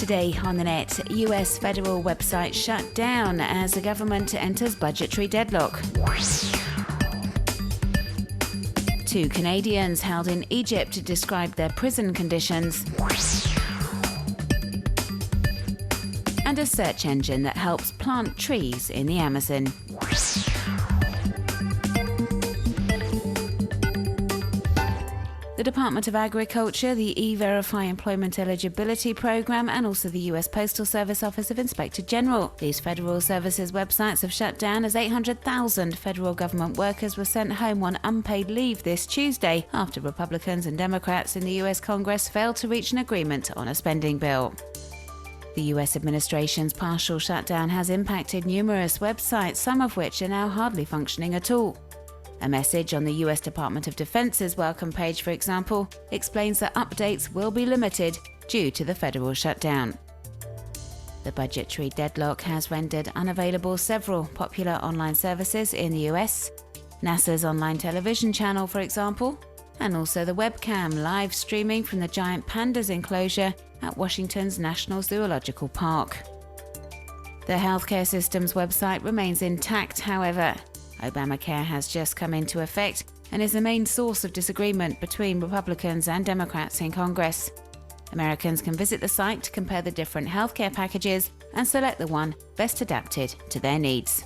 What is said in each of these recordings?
Today on the net, US federal website shut down as the government enters budgetary deadlock. 2 Canadians held in Egypt described their prison conditions. And a search engine that helps plant trees in the Amazon. The Department of Agriculture, the E-Verify Employment Eligibility Program, and also the US Postal Service Office of Inspector General. These federal services websites have shut down as 800,000 federal government workers were sent home on unpaid leave this Tuesday after Republicans and Democrats in the US Congress failed to reach an agreement on a spending bill. The US administration's partial shutdown has impacted numerous websites, some of which are now hardly functioning at all. A message on the US Department of Defense's welcome page, for example, explains that updates will be limited due to the federal shutdown. The budgetary deadlock has rendered unavailable several popular online services in the US, NASA's online television channel, for example, and also the webcam live streaming from the giant pandas enclosure at Washington's National Zoological Park. The healthcare system's website remains intact, however. Obamacare has just come into effect and is the main source of disagreement between Republicans and Democrats in Congress. Americans can visit the site to compare the different healthcare packages and select the one best adapted to their needs.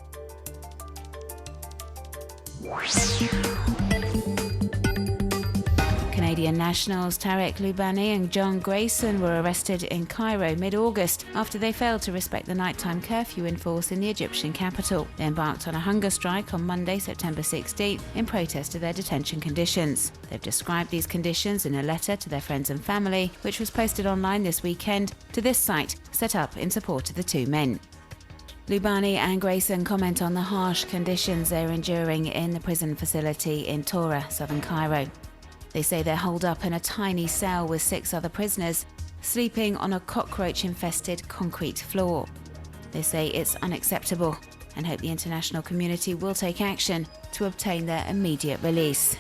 Canadian nationals Tarek Loubani and John Grayson were arrested in Cairo mid-August after they failed to respect the nighttime curfew in force in the Egyptian capital. They embarked on a hunger strike on Monday, September 16th, in protest to their detention conditions. They've described these conditions in a letter to their friends and family, which was posted online this weekend to this site set up in support of the two men. Loubani and Grayson comment on the harsh conditions they're enduring in the prison facility in Tora, southern Cairo. They say they're holed up in a tiny cell with 6 other prisoners, sleeping on a cockroach-infested concrete floor. They say it's unacceptable and hope the international community will take action to obtain their immediate release.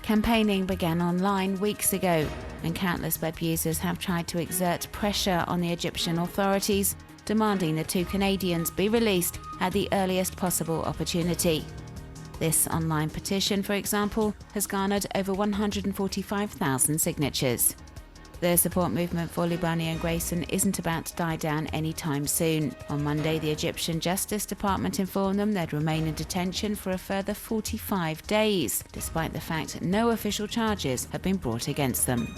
Campaigning began online weeks ago, and countless web users have tried to exert pressure on the Egyptian authorities, demanding the 2 Canadians be released at the earliest possible opportunity. This online petition, for example, has garnered over 145,000 signatures. The support movement for Loubani and Grayson isn't about to die down anytime soon. On Monday, the Egyptian Justice Department informed them they'd remain in detention for a further 45 days, despite the fact no official charges have been brought against them.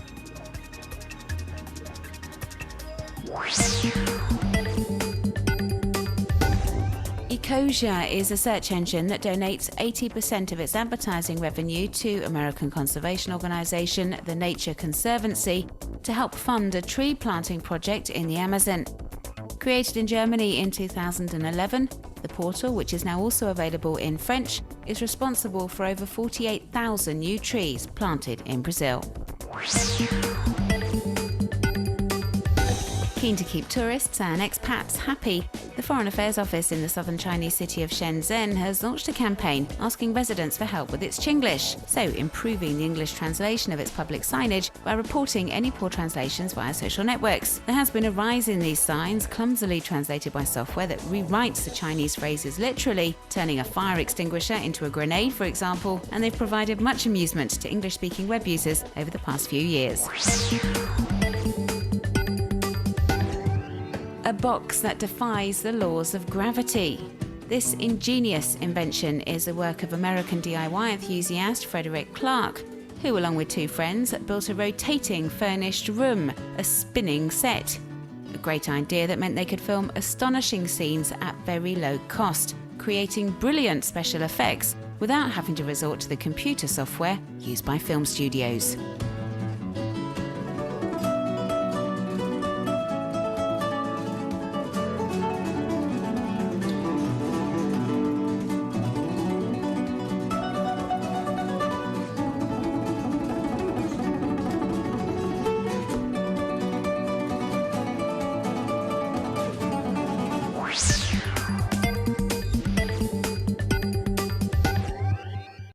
Ecosia is a search engine that donates 80% of its advertising revenue to American conservation organization The Nature Conservancy to help fund a tree planting project in the Amazon. Created in Germany in 2011, the portal, which is now also available in French, is responsible for over 48,000 new trees planted in Brazil. Keen to keep tourists and expats happy, the Foreign Affairs Office in the southern Chinese city of Shenzhen has launched a campaign asking residents for help with its Chinglish, so improving the English translation of its public signage by reporting any poor translations via social networks. There has been a rise in these signs, clumsily translated by software that rewrites the Chinese phrases literally, turning a fire extinguisher into a grenade, for example, and they've provided much amusement to English-speaking web users over the past few years. A box that defies the laws of gravity. This ingenious invention is the work of American DIY enthusiast Frederick Clark, who, along with 2 friends, built a rotating furnished room, a spinning set. A great idea that meant they could film astonishing scenes at very low cost, creating brilliant special effects without having to resort to the computer software used by film studios.